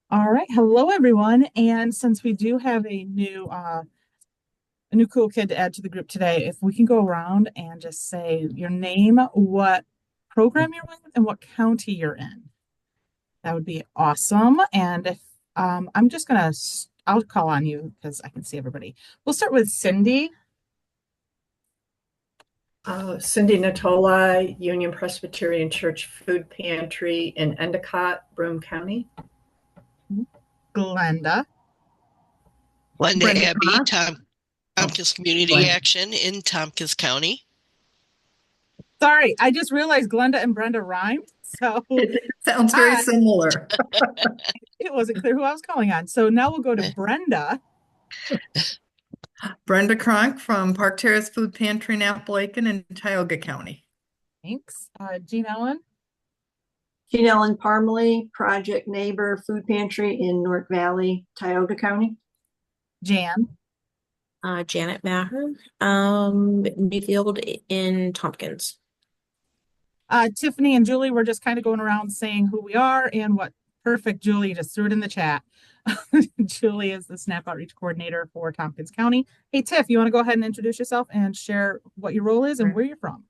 All right. Hello, everyone. And since we do have a new cool kid to add to the group today, if we can go around and just say your name, what program you're with, and what county you're in, that would be awesome. And if I'm just gonna, I'll call on you because I can see everybody. We'll start with Cindy. Cindy Natola, Union Presbyterian Church Food Pantry in Endicott, Broome County. Glenda. Linda Brenda Abbey, Cronk. Tompkins Community Glenda. Action in Tompkins County. Sorry, I just realized Glenda and Brenda rhymed. So It sounds very similar. it wasn't clear who I was calling on. So now we'll go to Brenda. Brenda Cronk from Park Terrace Food Pantry in Appalachian in Tioga County. Thanks. Jean Ellen. Jean Ellen Parmalee, Project Neighbor Food Pantry in North Valley, Tioga County. Jan. Janet Maher, Newfield in Tompkins. Tiffany and Julie, we're just kind of going around saying who we are and what. Perfect, Julie, just threw it in the chat. Julie is the SNAP Outreach Coordinator for Tompkins County. Hey, Tiff, you want to go ahead and introduce yourself and share what your role is and where you're from?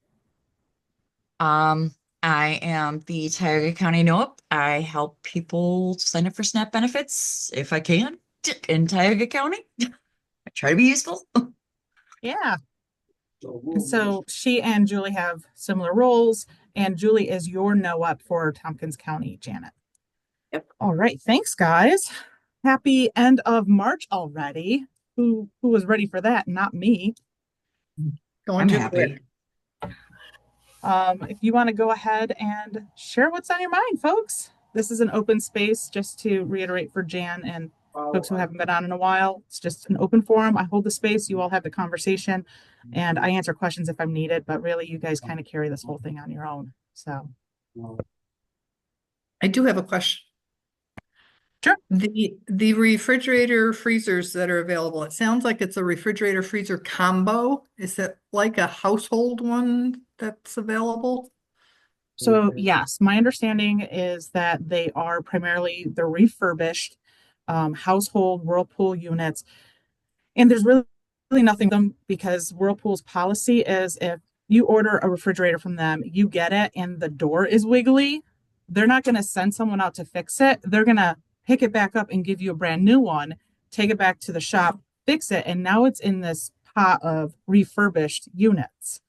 I am the Tioga County NOAP. I help people sign up for SNAP benefits if I can in Tioga County. I try to be useful. Yeah. And so she and Julie have similar roles, and Julie is your NOAP for Tompkins County, Janet. Yep. All right. Thanks, guys. Happy end of March already. Who was ready for that? Not me. Going I'm to If you want to go ahead and share what's on your mind, folks. This is an open space, just to reiterate for Jan and folks who haven't been on in a while. It's just an open forum. I hold the space. You all have the conversation, and I answer questions if I'm needed. But really, you guys kind of carry this whole thing on your own. So, I do have a question. Sure. The refrigerator freezers that are available, it sounds like it's a refrigerator freezer combo. Is it like a household one that's available? So yes, my understanding is that they're refurbished household Whirlpool units, and there's really nothing them because Whirlpool's policy is if you order a refrigerator from them, you get it, and the door is wiggly, they're not going to send someone out to fix it. They're going to pick it back up and give you a brand new one, take it back to the shop, fix it, and now it's in this pot of refurbished units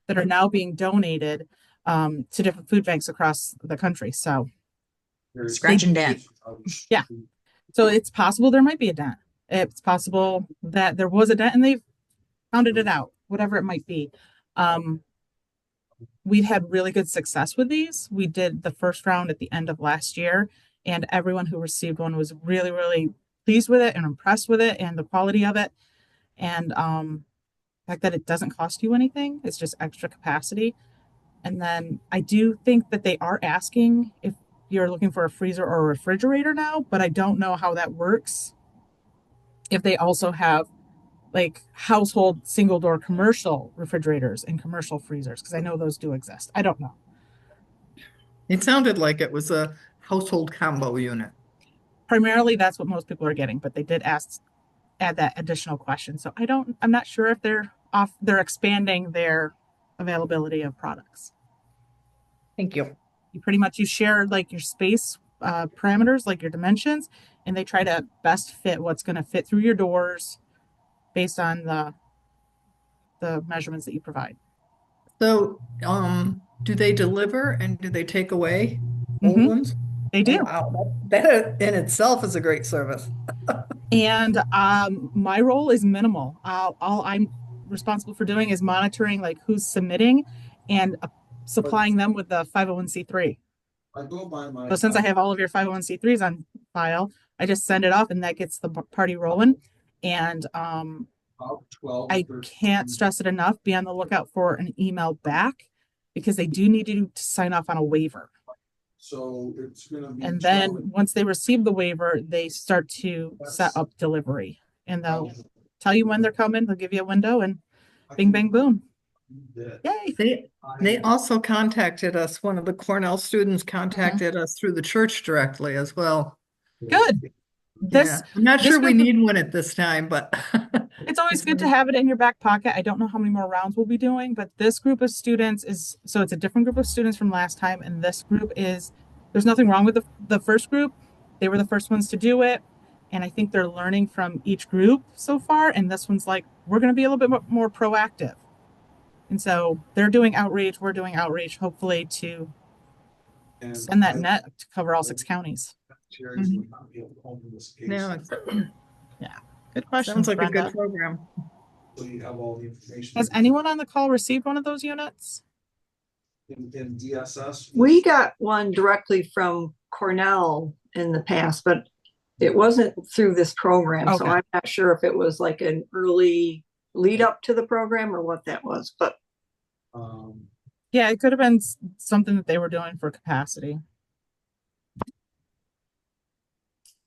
that are now being donated to different food banks across the country. So Scratch and dent. Yeah. So it's possible there might be a dent. It's possible that there was a dent and they've pounded it out, whatever it might be. We've had really good success with these. We did the first round at the end of last year, and everyone who received one was really, really pleased with it and impressed with it and the quality of it. And the fact that it doesn't cost you anything, it's just extra capacity. And then I do think that they are asking if you're looking for a freezer or a refrigerator now, but I don't know how that works. If they also have like household single door commercial refrigerators and commercial freezers, because I know those do exist. I don't know. It sounded like it was a household combo unit. Primarily, that's what most people are getting, but they did add that additional question. So I'm not sure if they're expanding their availability of products. Thank you. You share like your space parameters, like your dimensions, and they try to best fit what's going to fit through your doors based on the measurements that you provide. So, do they deliver and do they take away old ones? They do. Oh, wow, that in itself is a great service. And my role is minimal. All I'm responsible for doing is monitoring like who's submitting and supplying them with the 501c3. So since I have all of your 501c3s on file, I just send it off and that gets the party rolling. And I can't stress it enough. Be on the lookout for an email back because they do need you to sign off on a waiver. So it's going to be. And then once they receive the waiver, they start to set up delivery, and they'll tell you when they're coming. They'll give you a window, and bing, bang, boom. Yay! They also contacted us. One of the Cornell students contacted us through the church directly as well. Good. This, I'm not this sure we group of- need one at this time, but. it's always good to have it in your back pocket. I don't know how many more rounds we'll be doing, but this group of students is, so it's a different group of students from last time. And this group is, there's nothing wrong with the first group. They were the first ones to do it. And I think they're learning from each group so far. And this one's like, we're going to be a little bit more proactive. And so they're doing outreach. We're doing outreach, hopefully to And send that I- net to cover all 6 counties. Charities would not be able to open this case. No, it's- Good question. sounds like a Brenda. good program. So you have all the information. Has anyone on the call received one of those units? In DSS? We got one directly from Cornell in the past, but it wasn't through this program. So Okay. I'm not sure if it was like an early lead up to the program or what that was, but Yeah, it could have been something that they were doing for capacity.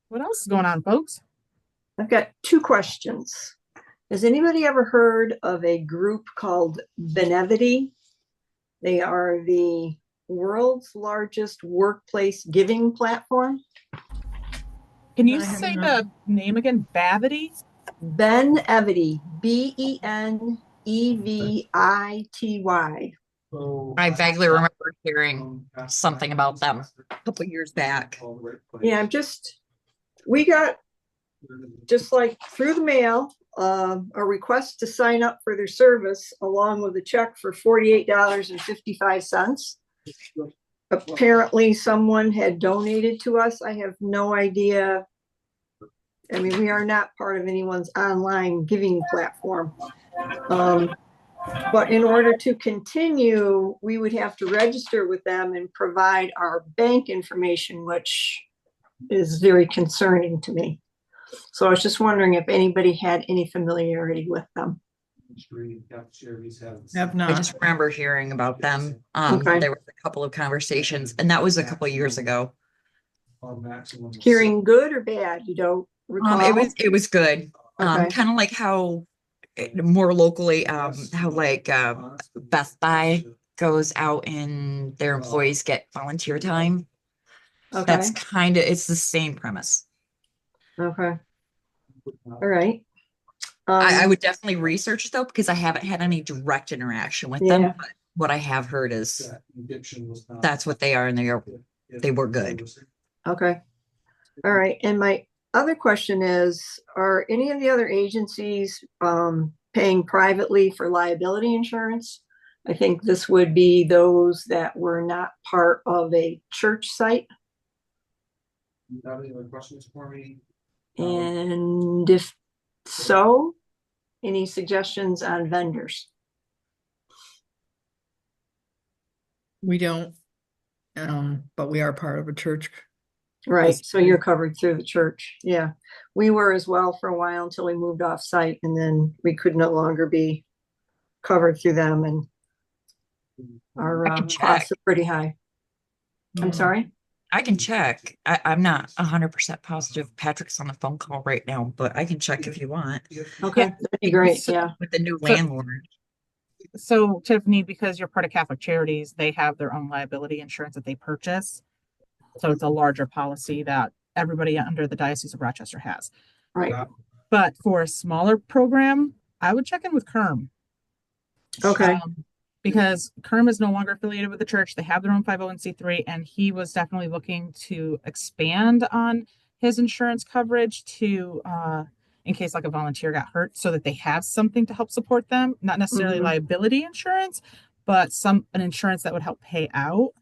What else is going on, folks? I've got 2 questions. Has anybody ever heard of a group called Benevity? They are the world's largest workplace giving platform. Can you I have say not. the name again? Bavity? Benevity, Benevity. I vaguely remember hearing something about them a couple years back. Yeah, we got just like through the mail, a request to sign up for their service along with a check for $48.55. Apparently someone had donated to us. I have no idea. I mean, we are not part of anyone's online giving platform. But in order to continue, we would have to register with them and provide our bank information, which is very concerning to me. So I was just wondering if anybody had any familiarity with them. Have I not. just remember hearing about them. Okay. There was a couple of conversations, and that was a couple of years ago. Hearing good or bad, you don't recall? It was good. Okay. Kind of like how more locally, how like Best Buy goes out and their employees get volunteer time. Okay, That's kind of, it's the same premise. okay, all right. I would definitely research though, because I haven't had any direct interaction with them. Yeah. But what I have heard is that's what they are, and they were good. Okay. All right. And my other question is, are any of the other agencies paying privately for liability insurance? I think this would be those that were not part of a church site. You have any other questions for me? And if so, any suggestions on vendors? We don't, but we are part of a church. Right, Yes. so you're covered through the church. Yeah, we were as well for a while until we moved off site, and then we could no longer be covered through them, and our I can costs check. are pretty high. I'm sorry? I can check. I'm not 100% positive Patrick's on the phone call right now, but I can check if you want. Okay, that'd be great, yeah. With the new So- landlord. So Tiffany, because you're part of Catholic Charities, they have their own liability insurance that they purchase. So it's a larger policy that everybody under the Diocese of Rochester has. Right, But for a smaller program, I would check in with KERM. okay, Because KERM is no longer affiliated with the church. They have their own 501c3, and he was definitely looking to expand on his insurance coverage to, in case like a volunteer got hurt, so that they have something to help support them. Not necessarily Mhm. liability insurance, but an insurance that would help pay out.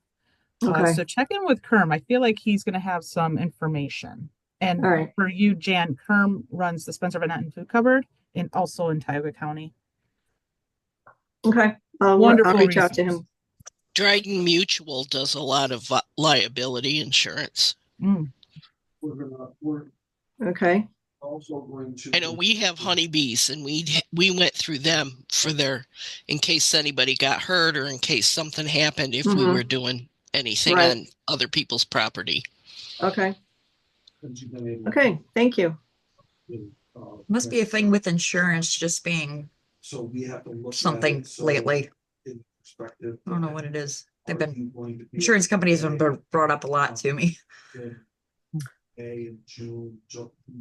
okay, So check in with KERM. I feel like he's going to have some information. And all right, for you, Jan, KERM runs the Spencer Van Etten Food Cupboard and also in Tioga County. okay. I'll Wonderful reach out to resource. him. Dryden Mutual does a lot of liability insurance. Mm. We're Okay, also going to. I know we have honeybees, and we went through them for their, in case anybody got hurt or in case something happened if we Mhm. were doing anything Right. on other people's property. okay, okay, thank you. Must be a thing with insurance just being So we have to look. at something it, so lately. in perspective, I don't know what it is. They've are been, you going to be insurance companies have okay? been brought up a lot to me. in June,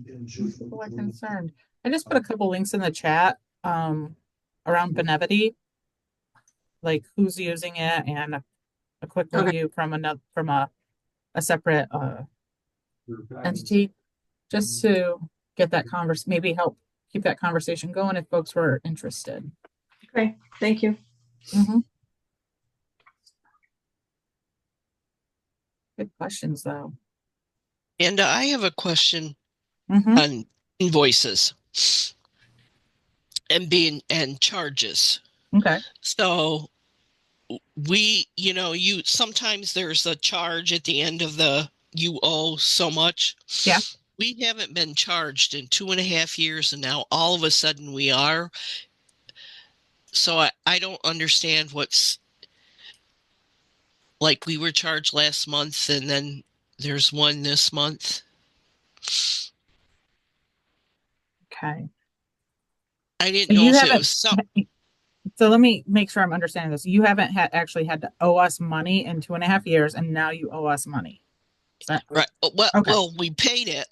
in June. People are concerned. I just put a couple links in the chat, around Benevity, like who's using it and a quick Okay. review from a separate, entity, just to get that maybe help keep that conversation going if folks were interested. Okay, thank you. Mhm. Good questions, though. And I have a question Mhm. on invoices and charges. Okay. So you sometimes there's a charge at the end of you owe so much. Yeah. We haven't been charged in 2.5 years, and now all of a sudden we are. So I don't understand what's like we were charged last month and then there's one this month. Okay. I didn't So know you if it haven't, was some. so let me make sure I'm understanding this. You haven't actually had to owe us money in 2.5 years, and now you owe us money. Is that Right. Well, Okay. well, we paid it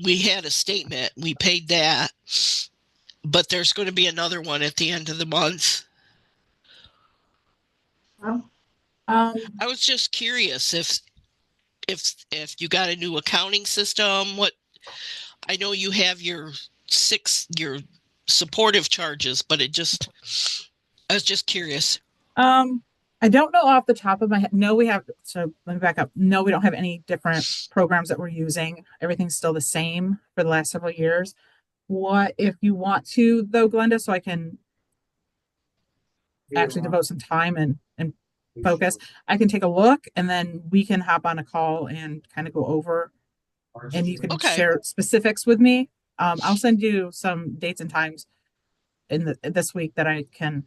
we had a statement. We paid that, but there's going to be another one at the end of the month. Well, I was just curious if you got a new accounting system. What I know you have your supportive charges, but I was just curious. I don't know off the top of my head. No, so let me back up. No, we don't have any different programs that we're using. Everything's still the same for the last several years. What if you want to, though, Glenda, so I can actually devote some time and focus. I can take a look, and then we can hop on a call and kind of go over, and you can Okay. share specifics with me. I'll send you some dates and times this week that I'm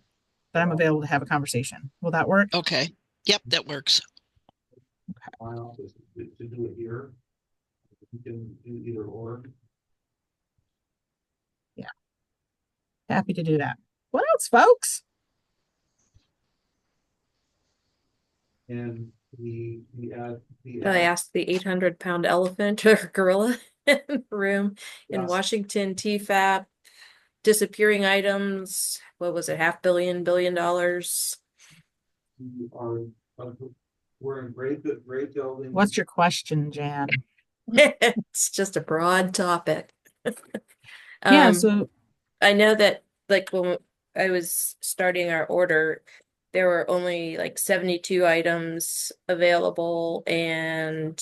available to have a conversation. Will that work? Okay. Yep, that works. My office to do it here. You can do either or. Happy to do that. What else, folks? And I asked the 800-pound elephant or gorilla in the room in Yes. Washington, TFAP, disappearing items. What was it? $500 million? we are, we're in great building. What's your question, Jan? It's just a broad topic. Yeah, Um, so I know that like when I was starting our order, there were only like 72 items available, and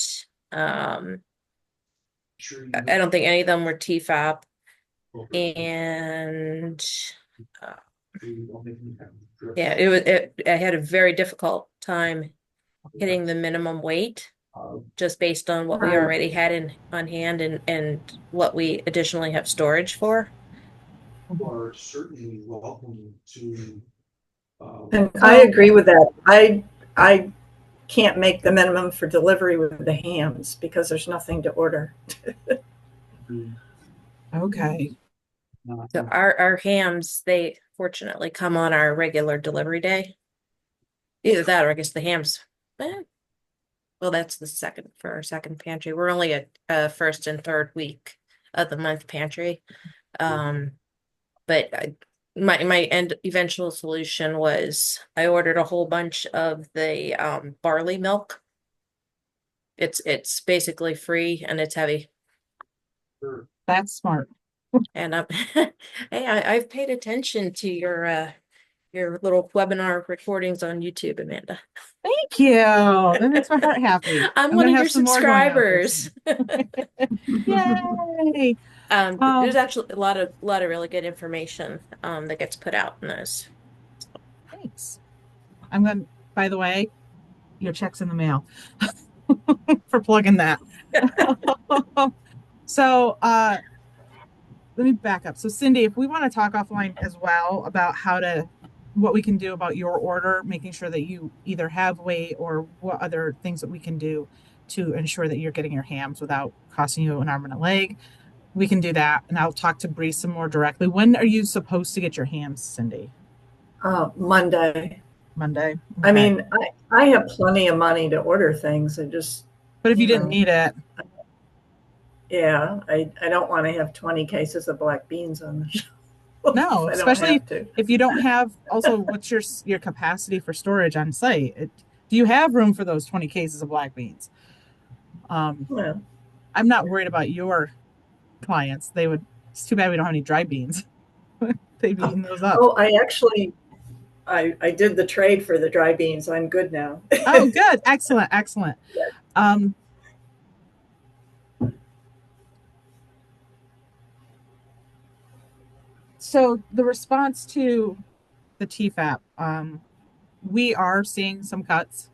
Sure you I don't think any of them were TFAP, Okay. and You don't make me have drips. yeah, I had a very difficult time hitting the minimum weight just based on what we Right. already had on hand and what we additionally have storage for. You are certainly welcome to. And I agree with that. I can't make the minimum for delivery with the hams because there's nothing to order. okay. So our hams, they fortunately come on our regular delivery day. Either that or I guess the hams. Well, that's the second for our second pantry. We're only at first and third week of the month pantry. But my end eventual solution was I ordered a whole bunch of the barley milk. It's basically free and it's heavy. Sure. That's smart. And hey, I've paid attention to your little webinar recordings on YouTube, Amanda. Thank you. That makes my heart happy. I'm one gonna of have your some more going out there subscribers. soon. Yay! There's actually a lot of really good information that gets put out in those. Thanks. By the way, your check's in the mail for plugging that. So let me back up. So Cindy, if we want to talk offline as well about what we can do about your order, making sure that you either have weight or what other things that we can do to ensure that you're getting your hams without costing you an arm and a leg, we can do that. And I'll talk to Bree some more directly. When are you supposed to get your hams, Cindy? Monday. Monday. I Okay. mean, I have plenty of money to order things. But if you didn't need it, Yeah, I don't want to have 20 cases of black beans on the shelf. No, I don't especially have to. if you don't have also what's your capacity for storage on site? Do you have room for those 20 cases of black beans? Well, I'm not worried about your clients. It's too bad we don't have any dry beans. They've eaten those up. oh, I did the trade for the dry beans. I'm good now. Oh, good. Excellent. Excellent. Um, so the response to the TFAP, we are seeing some cuts.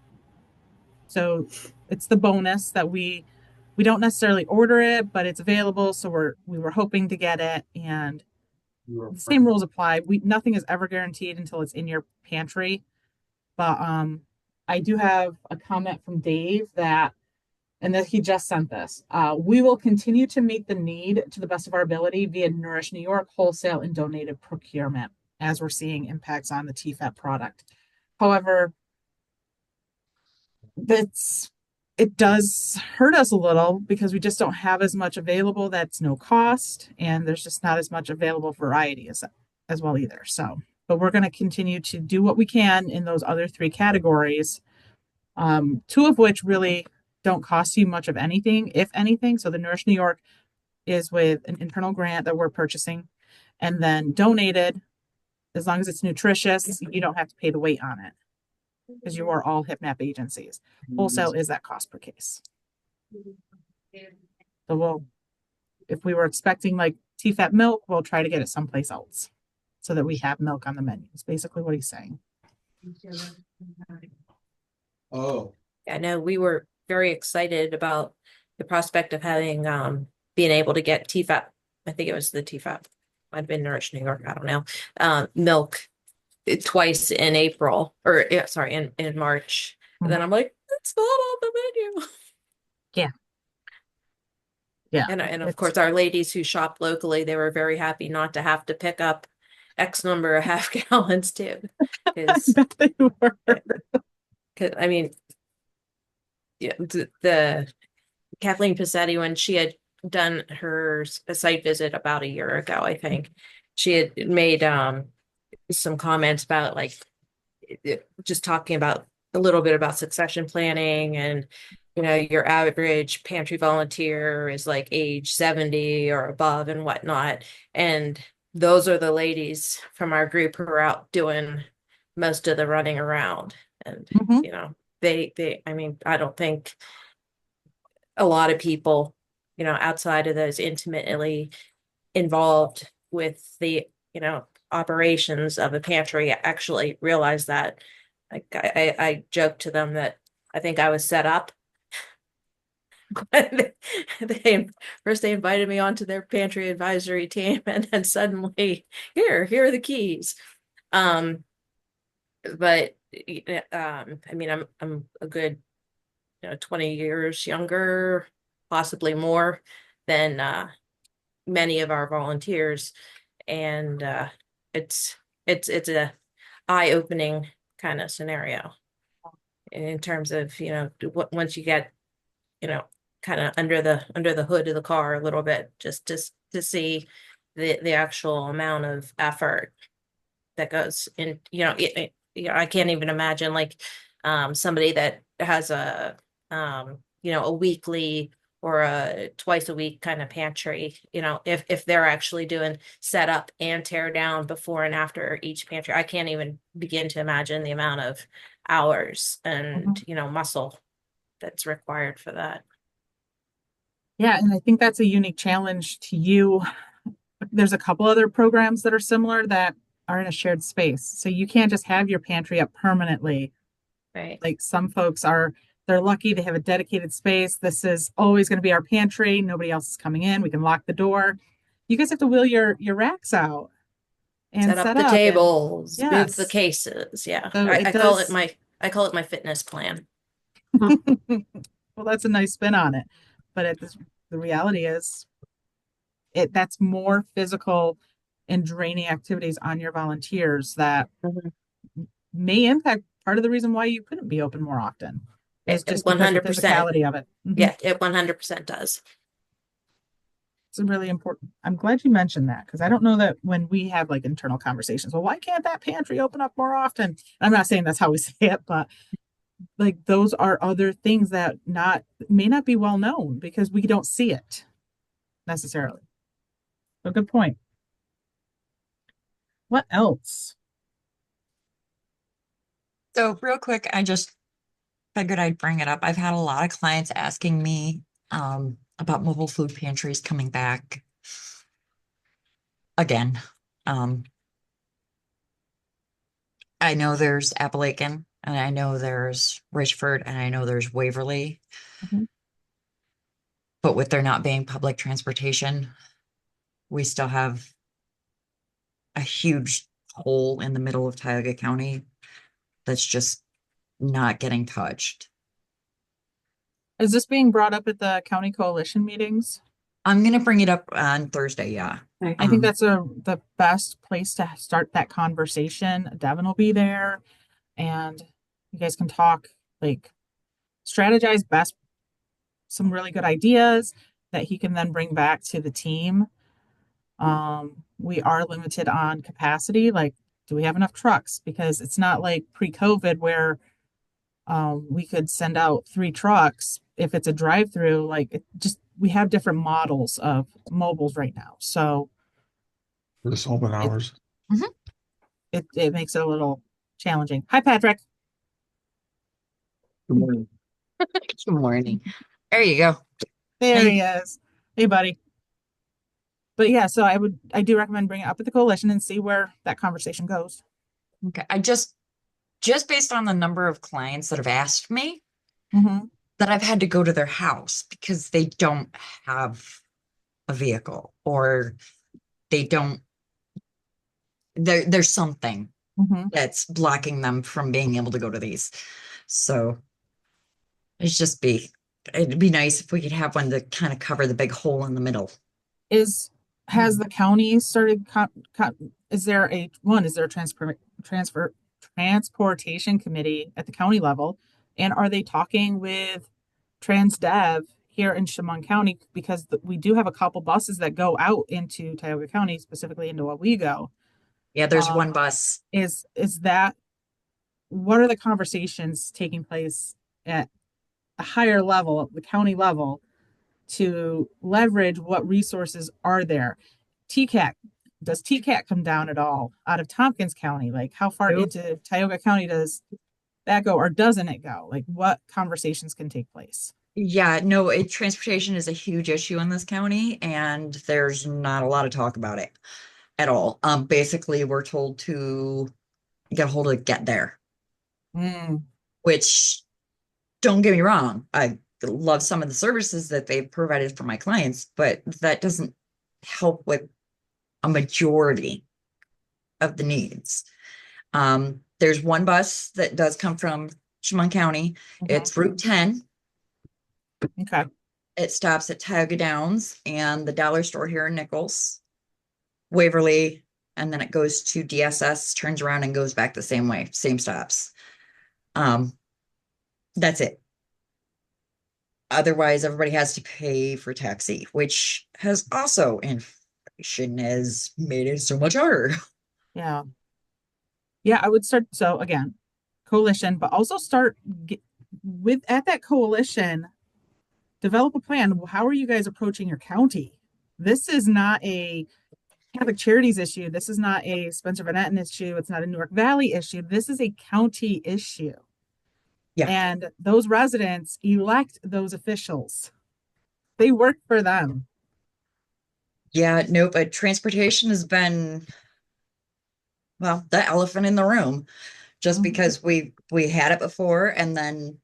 So it's the bonus that we don't necessarily order it, but it's available. So we were hoping to get it, and the same rules apply. Nothing is ever guaranteed until it's in your pantry. But I do have a comment from Dave and that he just sent this. We will continue to meet the need to the best of our ability via Nourish New York wholesale and donated procurement, as we're seeing impacts on the TFAP product. However, it does hurt us a little because we just don't have as much available. That's no cost, and there's just not as much available variety as well either. So, but we're going to continue to do what we can in those other 3 categories, 2 of which really don't cost you much of anything, if anything. So the Nourish New York is with an internal grant that we're purchasing, and then donated, as long as it's nutritious, you don't have to pay the weight on it because you are all HIPNAP agencies. Wholesale is that cost per case. So if we were expecting like TFAP milk, we'll try to get it someplace else so that we have milk on the menu. Is basically what he's saying. Oh, I know we were very excited about the prospect of having being able to get TFAP. I think it was the TFAP. Might have been Nourish New York. I don't know. Milk twice in April, or yeah, sorry, in March. And then I'm like, it's not on the menu. Yeah. And of course, our ladies who shop locally, they were very happy not to have to pick up X number of half gallons too. I bet they were. I mean, yeah, the Kathleen Passetti, when she had done her site visit about a year ago, I think she had made some comments about like just talking about a little bit about succession planning, and your average pantry volunteer is like age 70 or above and whatnot, and those are the ladies from our group who are out doing most of the running around. And they I mean, I don't think a lot of people outside of those intimately involved with the operations of a pantry actually realize that. Like I joked to them that I think I was set up. they first invited me onto their pantry advisory team, and then suddenly here are the keys. But I mean, I'm a good 20 years younger, possibly more than many of our volunteers, and it's a eye-opening kind of scenario in terms of once you get kind of under the hood of the car a little bit, just to see the actual amount of effort that goes in. I can't even imagine like somebody that has a weekly or a twice a week kind of pantry, if they're actually doing set up and tear down before and after each pantry. I can't even begin to imagine the amount of hours and muscle that's required for that. Yeah, and I think that's a unique challenge to you. There's a couple other programs that are similar that are in a shared space. So you can't just have your pantry up permanently. Right. Like some folks they're lucky they have a dedicated space. This is always going to be our pantry. Nobody else is coming in. We can lock the door. You guys have to wheel your racks out and set up the tables, and, move the cases. Yeah. So I call it my fitness plan. Well, that's a nice spin on it. But the reality is that's more physical and draining activities on your volunteers that may impact part of the reason why you couldn't be open more often. It's just 100% physicality of it. Yeah, it 100% does. That's a really important. I'm glad you mentioned that because I don't know that when we have like internal conversations, well, why can't that pantry open up more often? I'm not saying that's how we say it, but like those are other things that may not be well known because we don't see it necessarily. So good point. What else? So real quick, I just figured I'd bring it up. I've had a lot of clients asking me about mobile food pantries coming back again. I know there's Appalachian, and I know there's Richford, and I know there's Waverly. Mhm. But with there not being public transportation, we still have a huge hole in the middle of Tioga County that's just not getting touched. Is this being brought up at the county coalition meetings? I'm gonna bring it up on Thursday, yeah. I think that's the best place to start that conversation. Devin will be there and you guys can talk, like strategize some really good ideas that he can then bring back to the team. We are limited on capacity. Like, do we have enough trucks? Because it's not like pre-COVID where we could send out 3 trucks if it's a drive-through. Like, we have different models of mobiles right now. So For this open hours. it makes it a little challenging. Hi, Patrick. Good morning. Good morning. There you go. There Hey. he is. Hey, buddy. But yeah, so I do recommend bringing it up at the coalition and see where that conversation goes. Okay. I just based on the number of clients that have asked me Mm-hmm. that I've had to go to their house because they don't have a vehicle or they don't there's something Mm-hmm. that's blocking them from being able to go to these. So it'd be nice if we could have one to kind of cover the big hole in the middle. Has the county started is there a transportation committee at the county level? And are they talking with TransDev here in Chemung County? Because we do have a couple buses that go out into Tioga County, specifically into Owego. Yeah, there's one bus. Is that what are the conversations taking place at a higher level, the county level, to leverage what resources are there? TCAT, does TCAT come down at all out of Tompkins County? Like how far Nope. into Tioga County does that go or doesn't it go? Like what conversations can take place? Yeah, no, transportation is a huge issue in this county and there's not a lot of talk about it at all. Basically we're told to get a hold of Get There, which don't get me wrong, I love some of the services that they've provided for my clients, but that doesn't help with a majority of the needs. There's one bus that does come from Chemung County. It's Route 10. Okay. It stops at Tioga Downs and the dollar store here in Nichols, Waverly, and then it goes to DSS, turns around and goes back the same way, same stops. That's it. Otherwise, everybody has to pay for taxi, which has also inflation has made it so much harder. Yeah. Yeah, I would start. So again, coalition, but also start at that coalition, develop a plan. How are you guys approaching your county? This is not a Catholic Charities issue. This is not a Spencer Van Etten issue. It's not a Newark Valley issue. This is a county issue. Yeah. And those residents elect those officials. They work for them. Yeah, no, but transportation has been, well, the elephant in the room, just because we had it before and then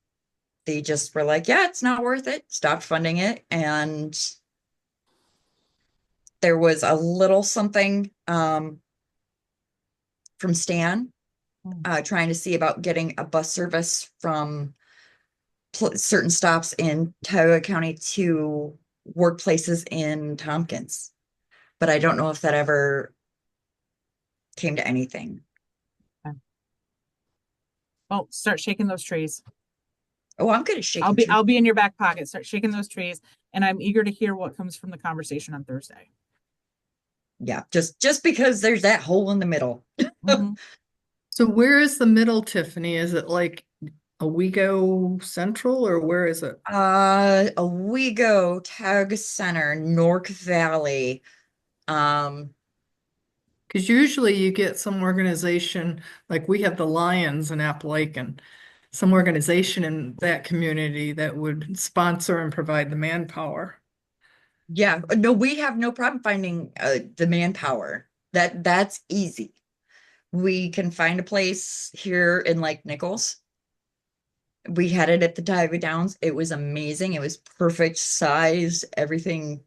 they just were like, yeah, it's not worth it, stopped funding it. And there was a little something from Stan trying to see about getting a bus service from certain stops in Tioga County to workplaces in Tompkins. But I don't know if that ever came to anything. Well, start shaking those trees. Oh, I'm good at shaking. I'll be trees. I'll be in your back pocket. Start shaking those trees, and I'm eager to hear what comes from the conversation on Thursday. Yeah, just because there's that hole in the middle. Mhm. So where is the middle, Tiffany? Is it like Owego Central or where is it? Owego Tag Center, Nork Valley. Um, Because usually you get some organization, like we have the Lions in Appalachian, some organization in that community that would sponsor and provide the manpower. yeah, no, we have no problem finding the manpower. That's easy. We can find a place here in Lake Nichols. We had it at the Tioga Downs. It was amazing. It was perfect size. Everything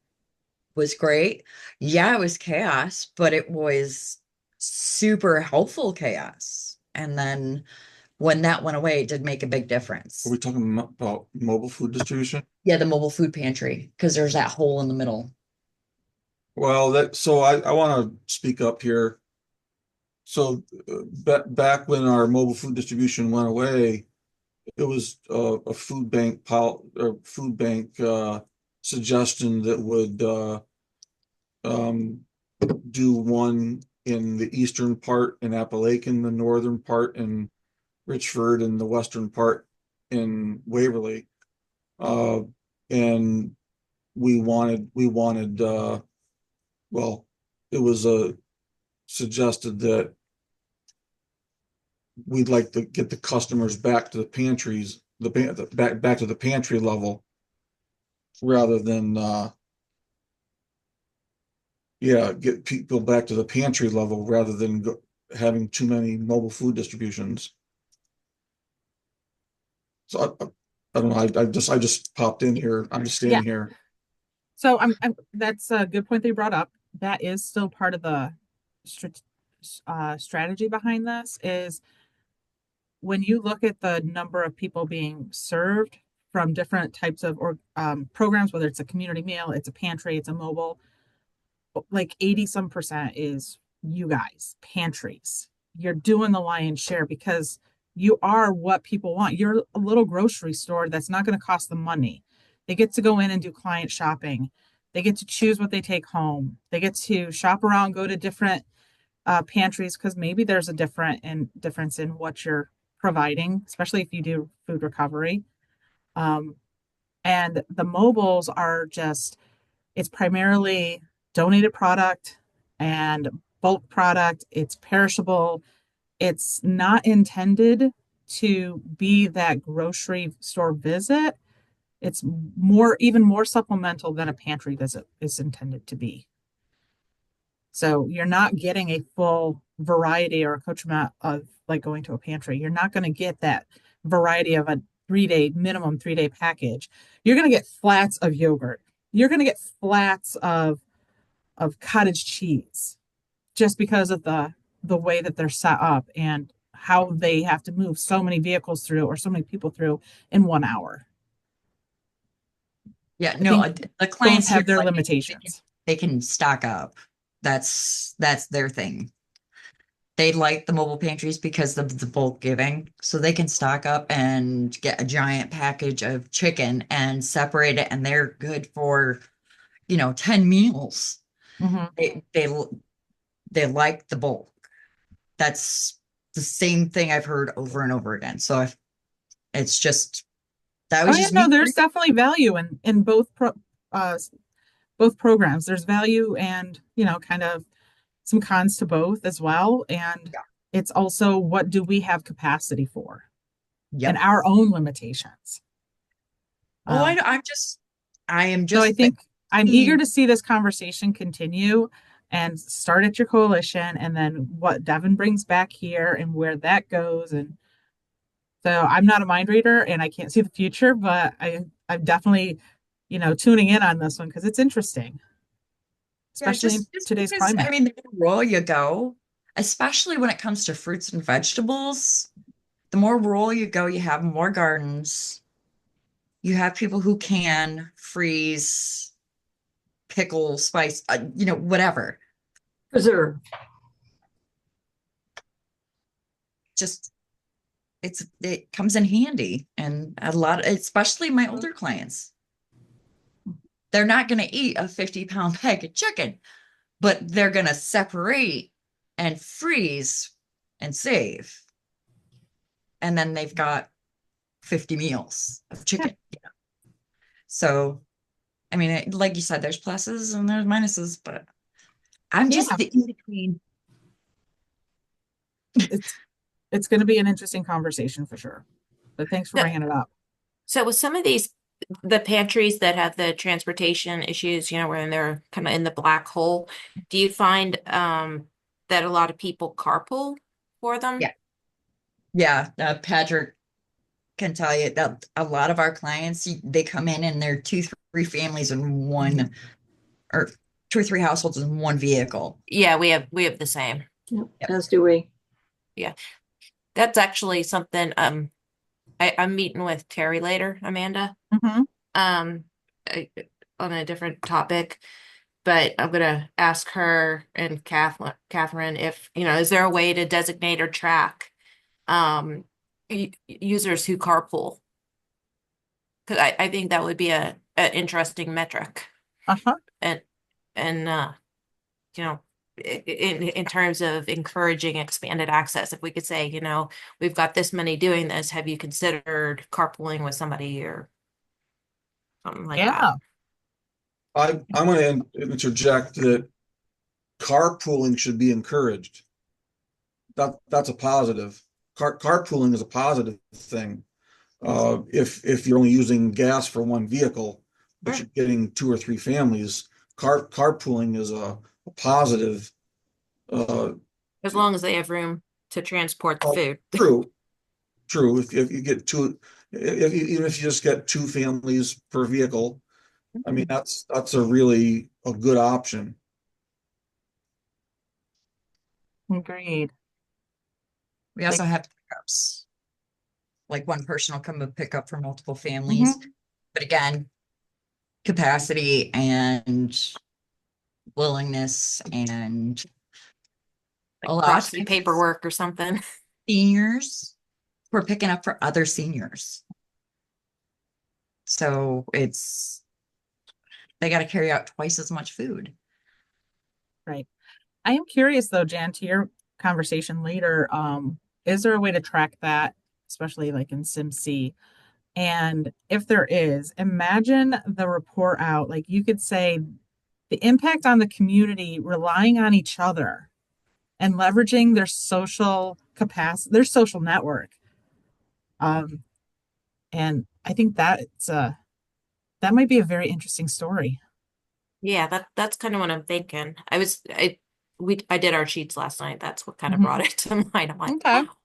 was great. Yeah, it was chaos, but it was super helpful chaos. And then when that went away, it did make a big difference. Are we talking about mobile food distribution? Yeah, the mobile food pantry, because there's that hole in the middle. Well, so I want to speak up here. So back when our mobile food distribution went away, it was a food bank suggestion that would do one in the eastern part in Appalachian, the northern part in Richford, and the western part in Waverly. And we wanted well, it was suggested that we'd like to get the customers back to the pantries, back to the pantry level, rather than get people back to the pantry level rather than having too many mobile food distributions. So I don't know. I just popped in here. I'm just standing here. So I'm that's a good point they brought up. That is still part of the strategy behind this is when you look at the number of people being served from different types of programs, whether it's a community meal, it's a pantry, it's a mobile, like 80% is you guys, pantries. You're doing the lion's share because you are what people want. You're a little grocery store that's not going to cost them money. They get to go in and do client shopping. They get to choose what they take home. They get to shop around, go to different pantries because maybe there's a difference in what you're providing, especially if you do food recovery. And the mobiles are just, it's primarily donated product and bulk product. It's perishable. It's not intended to be that grocery store visit. It's even more supplemental than a pantry visit is intended to be. So you're not getting a full variety or accoutrement of like going to a pantry. You're not going to get that variety of a minimum 3-day package. You're going to get flats of yogurt. You're going to get flats of cottage cheese just because of the way that they're set up and how they have to move so many vehicles through or so many people through in 1 hour. Yeah, no, the clients have here, their like, limitations. they can stock up. That's their thing. They like the mobile pantries because of the bulk giving, so they can stock up and get a giant package of chicken and separate it, and they're good for 10 meals. Mm-hmm. They like the bulk. That's the same thing I've heard over and over again. So it's just that was just me. There's definitely value in both programs. There's value and kind of some cons to both as well. And it's also what do we have capacity for and our own limitations. Oh, I am just. So I think I'm eager to see this conversation continue and start at your coalition and then what Devin brings back here and where that goes. And so I'm not a mind reader and I can't see the future, but I'm definitely, tuning in on this one because it's interesting. Especially in today's climate. I mean, the more rural you go, especially when it comes to fruits and vegetables, the more rural you go, you have more gardens. You have people who can freeze, pickle, spice, whatever. Preserve. Just it comes in handy, and a lot, especially my older clients. They're not gonna eat a 50-pound bag of chicken, but they're gonna separate and freeze and save. And then they've got 50 meals of chicken. Yeah. So, I mean, like you said, there's pluses and there's minuses, but I'm just Yeah. the in between. It's going to be an interesting conversation for sure. But thanks for Yeah. bringing it up. So with some of these, the pantries that have the transportation issues, you know, when they're kind of in the black hole, do you find that a lot of people carpool for them? Yeah. Yeah, Patrick can tell you that a lot of our clients, they come in and they're 2-3 families in one, or 2 or 3 households in one vehicle. Yeah, we have the same. Yep, Yep. as do we. That's actually something I'm meeting with Terry later, Amanda. Mhm. On a different topic, but I'm gonna ask her and Catherine if, you know, is there a way to designate or track users who carpool? Because I think that would be an interesting metric, Uh-huh. and you know, in terms of encouraging expanded access, if we could say, you know, we've got this many doing this, have you considered carpooling with somebody or something like Yeah. that? I'm going to interject that carpooling should be encouraged. That's a positive. Carpooling is a positive thing. If you're only using gas for one vehicle, but Sure. you're getting 2 or 3 families, carpooling is a positive. As long as they have room to transport the Oh, food. True. If you get two, even if you just get 2 families per vehicle, I mean, that's a really a good option. Agreed. We also have pickups. Like one person will come and pick up for multiple Mm-hmm. families. But again, capacity and willingness and a lot of Proxy times paperwork or something. seniors, we're picking up for other seniors. So they got to carry out twice as much food. Right. I am curious though, Jan, to your conversation later, is there a way to track that, especially like in SimC? And if there is, imagine the report out, like you could say the impact on the community relying on each other and leveraging their social capacity, their social network. And I think that might be a very interesting story. Yeah, that's kind of what I'm thinking. I did our sheets last night. That's what kind of Mhm. brought it to mind. I'm like, Okay. wow,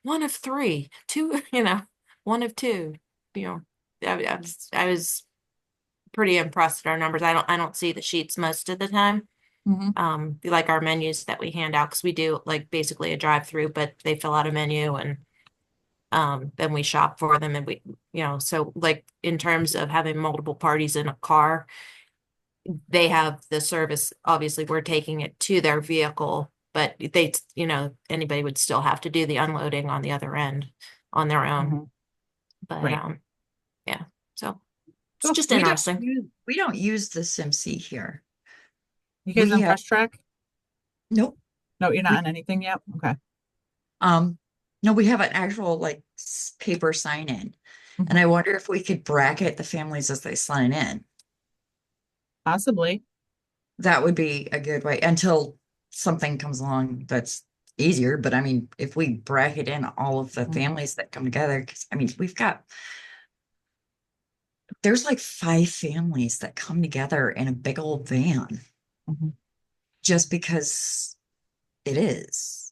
1 of 3, 2, you know, 1 of 2, you know, I was pretty impressed with our numbers. I don't see the sheets most of the time. Mhm. Like our menus that we hand out, because we do like basically a drive-through, but they fill out a menu and then we shop for them, and we, you know, so like in terms of having multiple parties in a car, they have the service. Obviously, we're taking it to their vehicle, but they, you know, anybody would still have to do the unloading on the other end on their own. Mhm. But Right. yeah, so it's Cool. just We don't interesting. we don't use the SimC here. You guys We on have- Fresh Track? Nope. No, you're not on anything yet? Okay. No, we have an actual like paper sign in. And I wonder if we could bracket the families as they sign in. Possibly. That would be a good way until something comes along that's easier. But I mean, if we bracket in all of the Mhm. families that come together, because I mean, there's like 5 families that come together in a big old van Mhm. just because it is.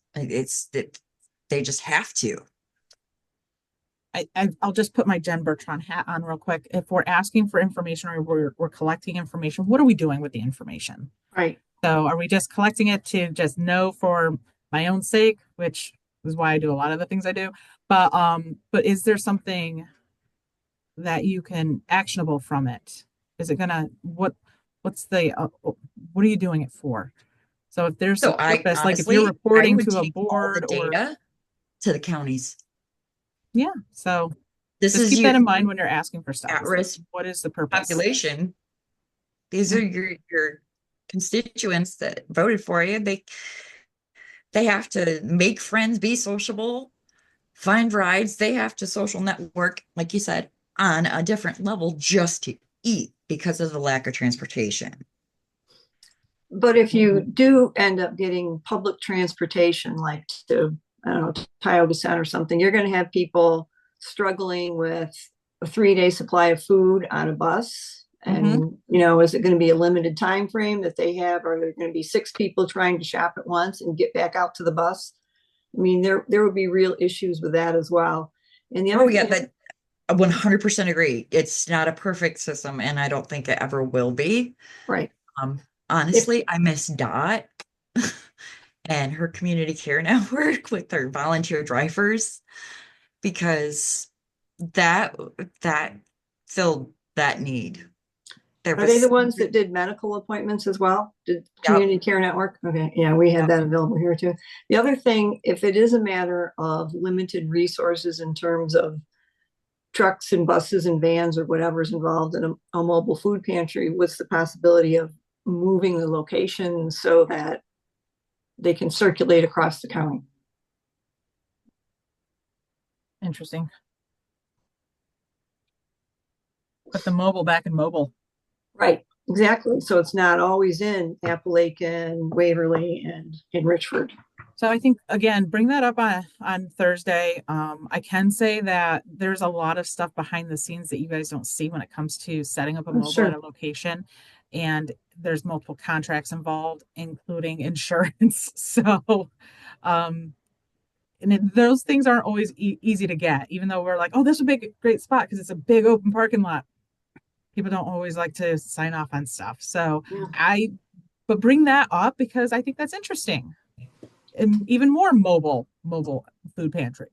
They just have to. I'll just put my Jen Bertrand hat on real quick. If we're asking for information or we're collecting information, what are we doing with the information? Right. So are we just collecting it to just know for my own sake, which is why I do a lot of the things I do. But is there something that you can actionable from it? Is it gonna what's the what are you doing it for? So if there's So a I purpose, like if honestly, you're I reporting would to a take all the board or data to the counties. Yeah, so This just is keep your that in mind when you're asking for stuff. It's like, at-risk what is the purpose? population. These are your constituents that voted for you. They have to make friends, be sociable, find rides. They have to social network, like you said, on a different level just to eat because of the lack of transportation. But if you do end up getting public transportation, like to, I don't know, Tioga Center or something, you're going to have people struggling with a 3-day supply of food on a bus. And, you know, is it going to be a limited time frame that they have? Or are there going to be 6 people trying to shop at once and get back out to the bus? I mean, there would be real issues with that as well. And the other Oh, yeah, thing, that I 100% agree. It's not a perfect system, and I don't think it ever will be. right. Honestly, I miss Dot and her community care network with their volunteer drivers because that that filled that need. There Are they the was ones that did medical appointments as well? Did Yep. Community Care Network? Okay, yeah, we had Yep. that available here too. The other thing, if it is a matter of limited resources in terms of trucks and buses and vans or whatever's involved in a mobile food pantry, what's the possibility of moving the location so that they can circulate across the county? Interesting. Put the mobile back in mobile. Right, exactly. So it's not always in Appalachian, Waverly, and in Richford. So I think again, bring that up on Thursday. I can say that there's a lot of stuff behind the scenes that you guys don't see when it comes to setting up a mobile Sure. at a location, and there's multiple contracts involved, including insurance. So, and those things aren't always easy to get, even though we're like, oh, this would be a great spot because it's a big open parking lot. People don't always like to sign off on stuff. So Yeah. but bring that up because I think that's interesting. And even more mobile food pantry.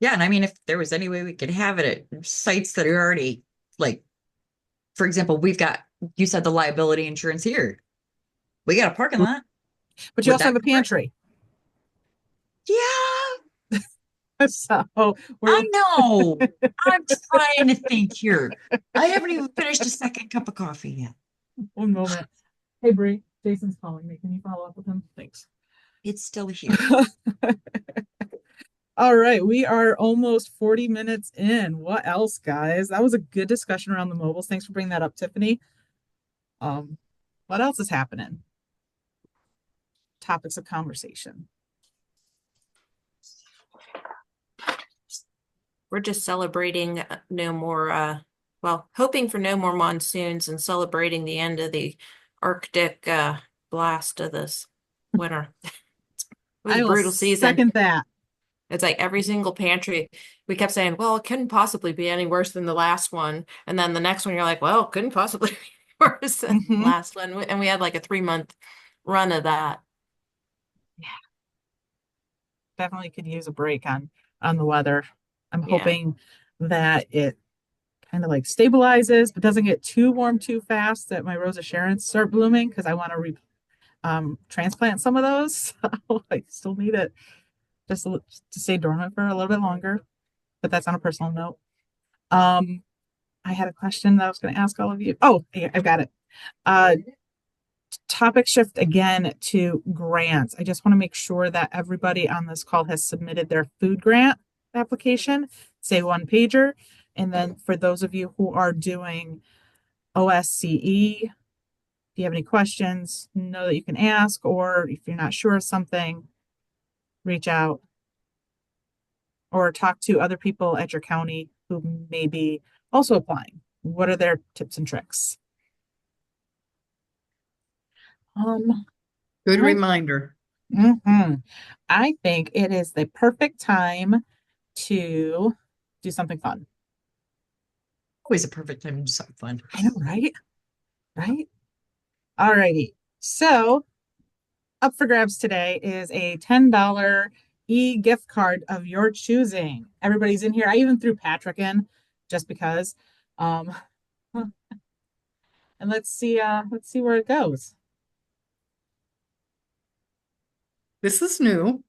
Yeah, and I mean, if there was any way we could have it at sites that are already like, for example, you said the liability insurance here. We got a parking lot. But you Would also that have a cover it? pantry. Yeah, So I know. I'm trying to think here. I haven't even finished a second cup of coffee yet. one moment. Hey Bree, Jason's calling me. Can you follow up with him? Thanks. It's still here. All right, we are almost 40 minutes in. What else, guys? That was a good discussion around the mobiles. Thanks for bringing that up, Tiffany. What else is happening? Topics of conversation. We're just celebrating no more, hoping for no more monsoons and celebrating the end of the Arctic blast of this winter. It was I a will brutal season. second that. It's like every single pantry, we kept saying, well, it couldn't possibly be any worse than the last one. And then the next one, you're like, well, it couldn't possibly be worse than the last one. And we had like a 3-month run of that. Definitely could use a break on the weather. I'm Yeah. hoping that it kind of like stabilizes, but doesn't get too warm too fast that my Rosa Sharons start blooming because I want to transplant some of those. So I still need it just to stay dormant for a little bit longer. But that's on a personal note. I had a question that I was going to ask all of you. Oh, yeah, I've got it. Topic shift again to grants. I just want to make sure that everybody on this call has submitted their food grant application, say 1-pager. And then for those of you who are doing OSCE, if you have any questions, know that you can ask, or if you're not sure of something, reach out or talk to other people at your county who may be also applying. What are their tips and tricks? Good I- reminder. I think it is the perfect time to do something fun. Always a perfect time to do something fun. I know, right? Right? All righty. So up for grabs today is a $10 e-gift card of your choosing. Everybody's in here. I even threw Patrick in just because. And let's see where it goes. This is new.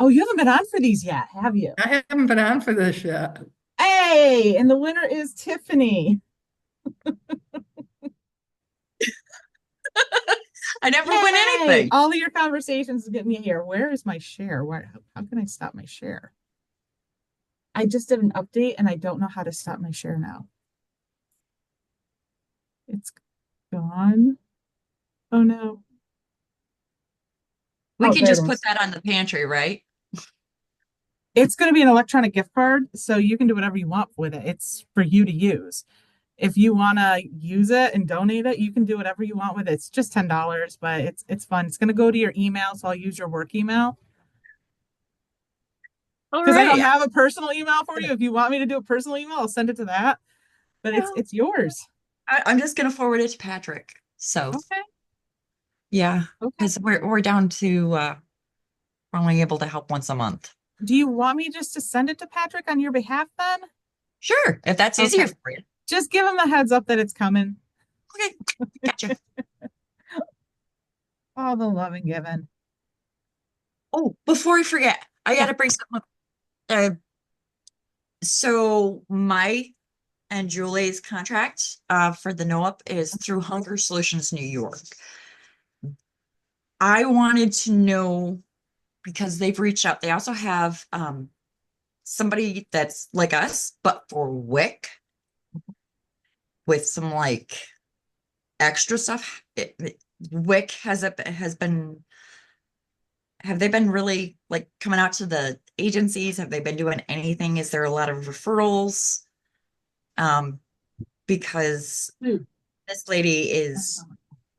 Oh, you haven't been on for these yet, have you? I haven't been on for this yet. Hey, and the winner is Tiffany. I never win Yay! anything. All of your conversations get me here. Where is my share? How can I stop my share? I just did an update and I don't know how to stop my share now. It's gone. Oh no. We Oh, can there just it put is. that on the pantry, right? It's going to be an electronic gift card, so you can do whatever you want with it. It's for you to use. If you want to use it and donate it, you can do whatever you want with it. It's just $10, but it's fun. It's going to go to your email, so I'll use your work email All because I don't right. have a personal email for you. If you want me to do a personal email, I'll send it to that. But it's yours. I'm just gonna forward it to Patrick. So Okay. yeah, Okay. because we're down to we're only able to help once a month. Do you want me just to send it to Patrick on your behalf then? Sure, if that's easier Okay. for you. Just give him the heads up that it's coming. Okay, gotcha. All the love and giving. Oh, before I forget, I gotta bring something up. So my and Julie's contract for the NOAP is through Hunger Solutions New York. I wanted to know because they've reached out. They also have somebody that's like us, but for WIC with some like extra stuff. WIC has been. Have they been really like coming out to the agencies? Have they been doing anything? Is there a lot of referrals? Because this lady is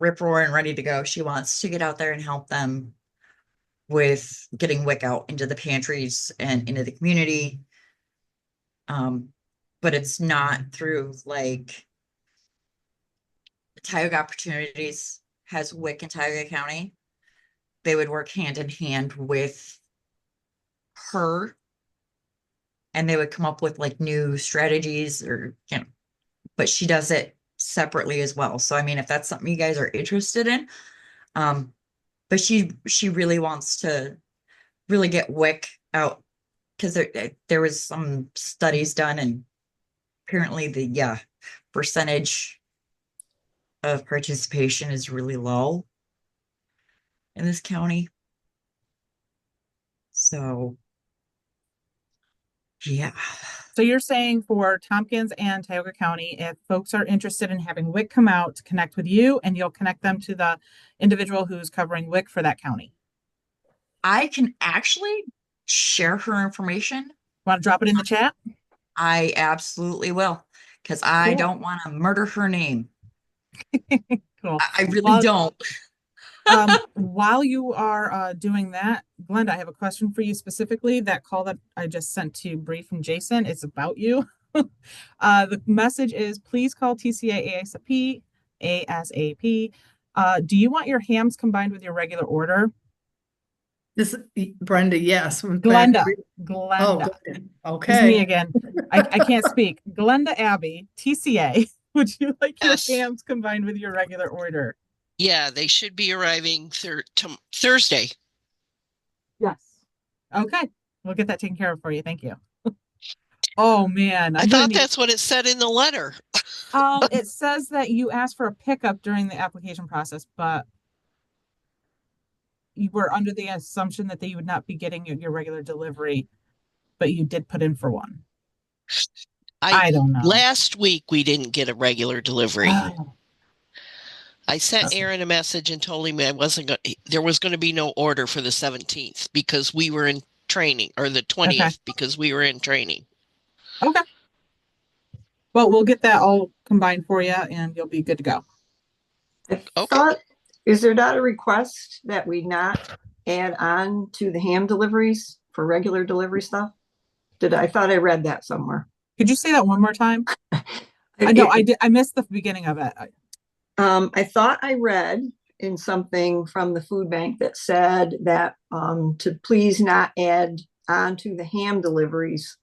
rip roaring ready to go. She wants to get out there and help them with getting WIC out into the pantries and into the community. But it's not through like Tioga Opportunities has WIC in Tioga County. They would work hand in hand with her and they would come up with like new strategies or, you know, but she does it separately as well. So, I mean, if that's something you guys are interested in, but she really wants to really get WIC out because there was some studies done and apparently the percentage of participation is really low in this county. So, yeah. So you're saying for Tompkins and Tioga County, if folks are interested in having WIC come out to connect with you and you'll connect them to the individual who's covering WIC for that county. I can actually share her information. Want to drop it in the chat? I absolutely will, because I Cool. don't want to murder her name. Cool. I really don't. While you are doing that, Glenda, I have a question for you specifically. That call that I just sent to Bree from Jason, it's about you. The message is, please call TCA ASAP. Do you want your hams combined with your regular order? This Brenda, yes. Glenda. Oh, Glenda. good. It's me Okay. again. I can't speak. Glenda Abbey, TCA. Would you like your Yes. hams combined with your regular order? Yeah, they should be arriving Thursday. Yes. Okay. We'll get that taken care of for you. Thank you. Oh man. I thought that's what it said in the letter. It says that you asked for a pickup during the application process, but you were under the assumption that you would not be getting your regular delivery, but you did put in for one. I don't know. Last week we didn't get a regular delivery. Oh. I sent Okay. Aaron a message and told him there was going to be no order for the 17th because we were in training, or the 20th because we were in training. Okay. Well, we'll get that all combined for you and you'll be good to go. I thought, is there not a request that we not add on to the ham deliveries for regular delivery stuff? I thought I read that somewhere. Could you say that one more time? I know I did. I missed the beginning of it. I thought I read in something from the food bank that said that to please not add on to the ham deliveries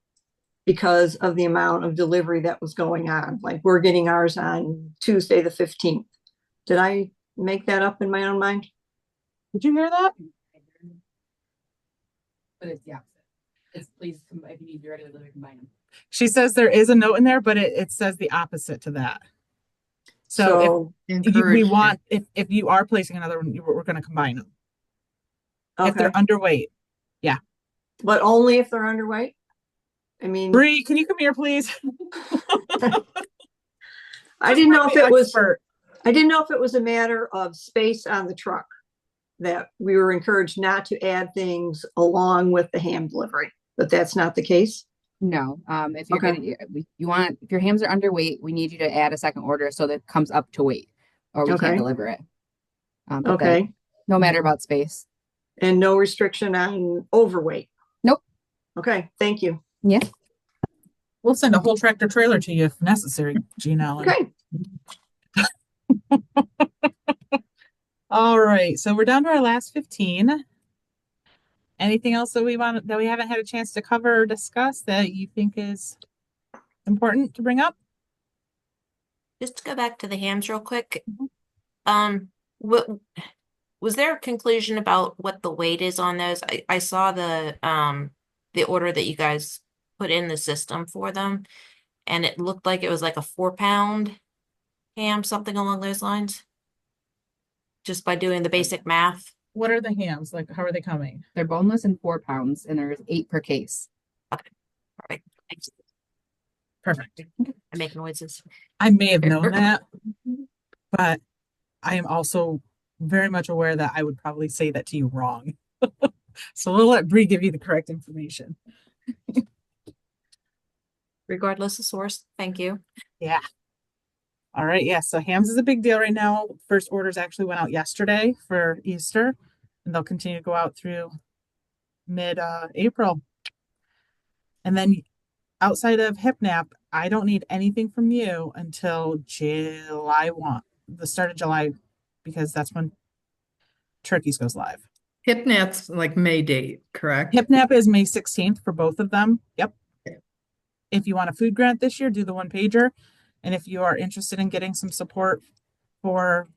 because of the amount of delivery that was going on. Like we're getting ours on Tuesday the 15th. Did I make that up in my own mind? Did you hear that? But it's the opposite. It's please, if you need your regular delivery, combine them. She says there is a note in there, but it says the opposite to that. So if we Encourage. want, if you are placing another one, we're going to combine them. If they're Okay, underweight. but only if they're underweight? I mean, Bree, can you come here, please? I didn't know if it was, Expert. I didn't know if it was a matter of space on the truck, that we were encouraged not to add things along with the ham delivery, but that's not the case? No, if you're Okay. gonna, you want, if your hams are underweight, we need you to add a second order so that it comes up to weight, or we Okay. can't deliver it. But that- Okay, no matter about space. and no restriction on overweight? Nope. Okay, thank you. Yeah. We'll send a whole tractor trailer to you if necessary, Jean Allen. Okay, All right, so we're down to our last 15. Anything else that we haven't had a chance to cover or discuss that you think is important to bring up? Just to go back to the hams real quick. Mhm. What was there a conclusion about what the weight is on those? I saw the order that you guys put in the system for them, and it looked like it was like a 4-pound ham, something along those lines. Just by doing the basic math. What are the hams? Like, how are they coming? They're boneless and 4 pounds, and there's 8 per case. Perfect. Thanks. Perfect. I make noises. I may have known that, but I am also very much aware that I would probably say that to you wrong. So we'll let Bree give you the correct information. Regardless of source. Thank you. Yeah. All right. Yeah. So hams is a big deal right now. First orders actually went out yesterday for Easter, and they'll continue to go out through mid-April. And then outside of HipNap, I don't need anything from you until July 1, the start of July, because that's when Turkeys goes live. HipNet's like May date, correct? HipNap is May 16th for both of them. Yep. Okay. If you want a food grant this year, do the 1-pager. And if you are interested in getting some support for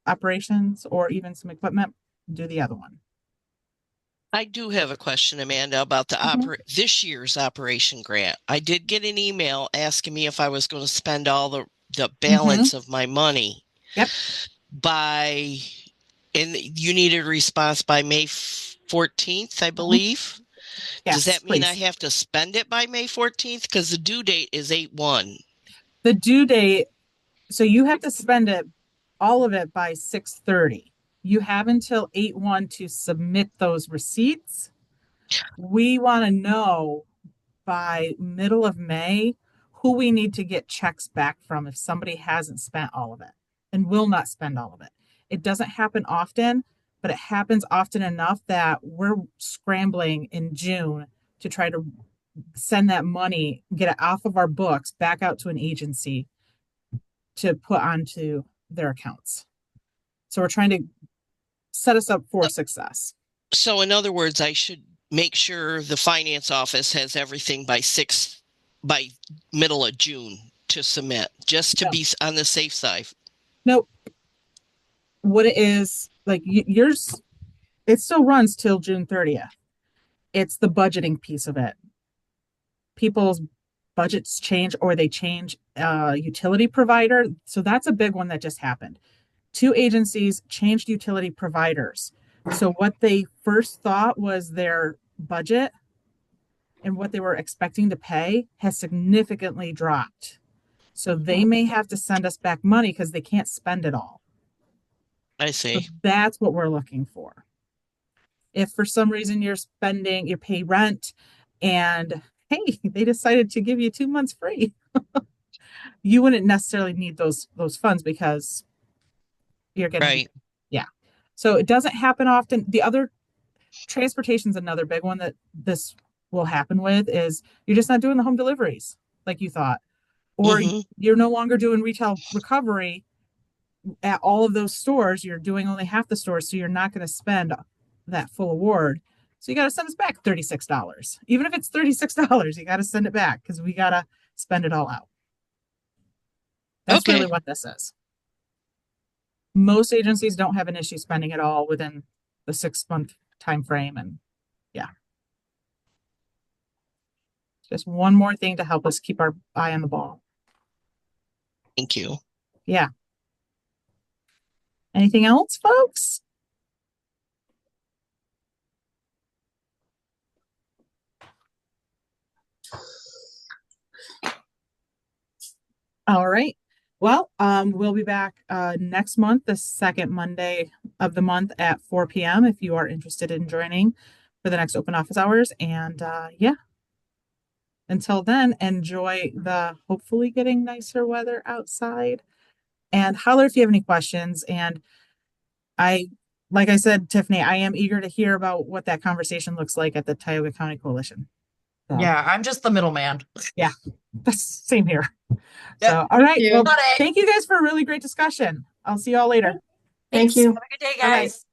operations or even some equipment, do the other one. I do have a question, Amanda, about the this year's operation grant. I did get an email asking me if I was going to spend all the balance of my money. Yep. And you needed a response by May 14th, I believe. Yes, Does that mean please. I have to spend it by May 14th? Because the due date is 8/1. The due date, so you have to spend it, all of it, by 6:30. You have until 8/1 to submit those receipts. We want to know by middle of May who we need to get checks back from if somebody hasn't spent all of it and will not spend all of it. It doesn't happen often, but it happens often enough that we're scrambling in June to try to send that money, get it off of our books, back out to an agency to put onto their accounts. So we're trying to set us up for success. So in other words, I should make sure the finance office has everything by middle of June to submit, just to be on the safe side. Nope. What it is, like yours, it still runs till June 30th. It's the budgeting piece of it. People's budgets change or they change utility provider. So that's a big one that just happened. 2 agencies changed utility providers. So what they first thought was their budget and what they were expecting to pay has significantly dropped. So they may have to send us back money because they can't spend it all. I So see. that's what we're looking for. If for some reason you pay rent and hey, they decided to give you 2 months free, you wouldn't necessarily need those funds because you're getting Right. Yeah. So it doesn't happen often. The other transportation is another big one that this will happen with is you're just not doing the home deliveries like you thought, or you're no longer doing retail recovery at all of those stores. You're doing only half the stores, so you're not going to spend that full award. So you got to send us back $36. Even if it's $36, you got to send it back because we got to spend it all out. That's really what this is. Most agencies don't have an issue spending it all within the 6-month time frame, and yeah. Just one more thing to help us keep our eye on the ball. Thank you. Yeah. Anything else, folks? All right. Well, we'll be back next month, the second Monday of the month at 4 p.m. if you are interested in joining for the next open office hours. And yeah. Until then, enjoy the hopefully getting nicer weather outside. And holler if you have any questions. And like I said, Tiffany, I am eager to hear about what that conversation looks like at the Tioga County Coalition. So, Yeah, I'm just the middleman. yeah, that's same here. Yep. So, all right. you. Well, Got it. thank you guys for a really great discussion. I'll see you all later. Thank Thanks. you. Have a good day, Bye-bye. guys.